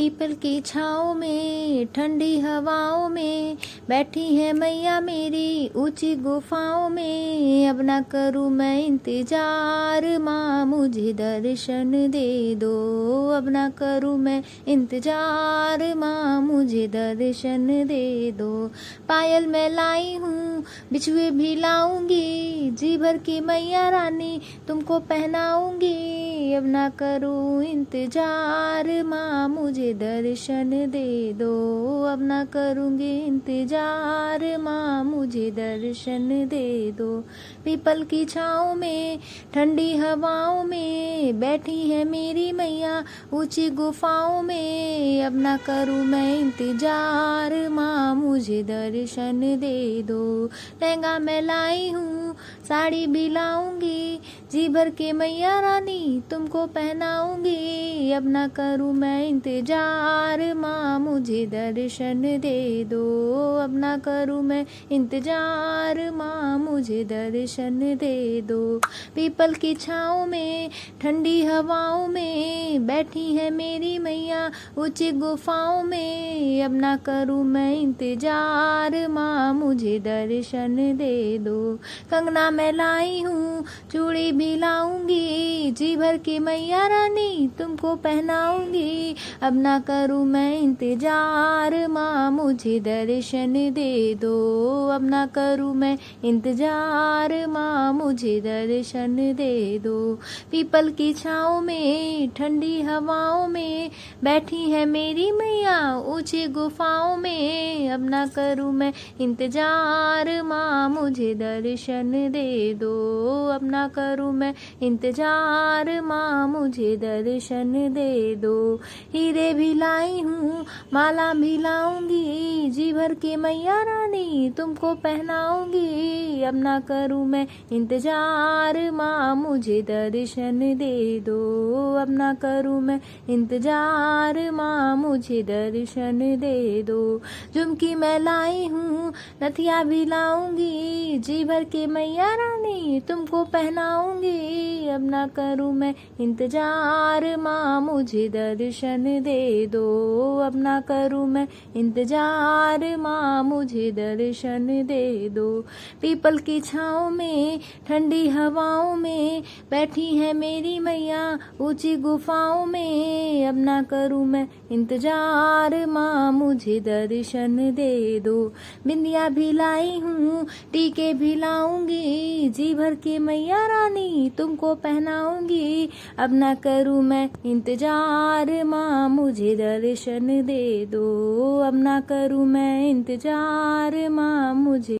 People की छाँव में ठंडी हवाओं में बैठी है मैया मेरी ऊंची गुफाओं में। अब ना करूँ मैं इंतजार, माँ मुझे दर्शन दे दो। अब ना करूँ मैं इंतजार, माँ मुझे दर्शन दे दो। पायल मैं लाई हूँ, बिछुए भी लाऊंगी, जी भर की मैया रानी तुमको पहनाऊंगी। अब ना करूँ इंतजार, माँ मुझे दर्शन दे दो। अब ना करूँगी इंतजार, माँ मुझे दर्शन दे दो। पीपल की छाँव में ठंडी हवाओं में बैठी है मेरी मैया ऊंची गुफाओं में। अब ना करूँ मैं इंतजार, माँ मुझे दर्शन दे दो। लहंगा मैं लाई हूँ, साड़ी भी लाऊंगी, जी भर के मैया रानी तुमको पहनाऊंगी। अब ना करूँ मैं इंतजार, माँ मुझे दर्शन दे दो। अब ना करूँ मैं इंतजार, माँ मुझे दर्शन दे दो। पीपल की छाँव में ठंडी हवाओं में बैठी है मेरी मैया ऊंची गुफाओं में। अब ना करूँ मैं इंतजार, माँ मुझे दर्शन दे दो। कंगना मैं लाई हूँ, चूड़ी भी लाऊंगी, जी भर की मैया रानी तुमको पहनाऊंगी। अब ना करूँ मैं इंतजार, माँ मुझे दर्शन दे दो। अब ना करूँ मैं इंतजार, माँ मुझे दर्शन दे दो। पीपल की छाँव में ठंडी हवाओं में बैठी है मेरी मैया ऊंची गुफाओं में। अब ना करूँ मैं इंतजार, माँ मुझे दर्शन दे दो। अब ना करूँ मैं इंतजार, माँ मुझे दर्शन दे दो। हीरे भी लाई हूँ, माला भी लाऊंगी, जी भर के मैया रानी तुमको पहनाऊंगी। अब ना करूँ मैं इंतजार, माँ मुझे दर्शन दे दो। अब ना करूँ मैं इंतजार, माँ मुझे दर्शन दे दो। झुमकी मैं लाई हूँ, नथिया भी लाऊंगी, जी भर के मैया रानी तुमको पहनाऊंगी। अब ना करूँ मैं इंतजार, माँ मुझे दर्शन दे दो। अब ना करूँ मैं इंतजार, माँ मुझे दर्शन दे दो। पीपल की छाँव में ठंडी हवाओं में बैठी है मेरी मैया ऊंची गुफाओं में। अब ना करूँ मैं इंतजार, माँ मुझे दर्शन दे दो। बिंदिया भी लाई हूँ, टीके भी लाऊंगी, जी भर के मैया रानी तुमको पहनाऊंगी। अब ना करूँ मैं इंतजार, माँ मुझे दर्शन दे दो। अब ना करूँ मैं इंतजार, माँ मुझे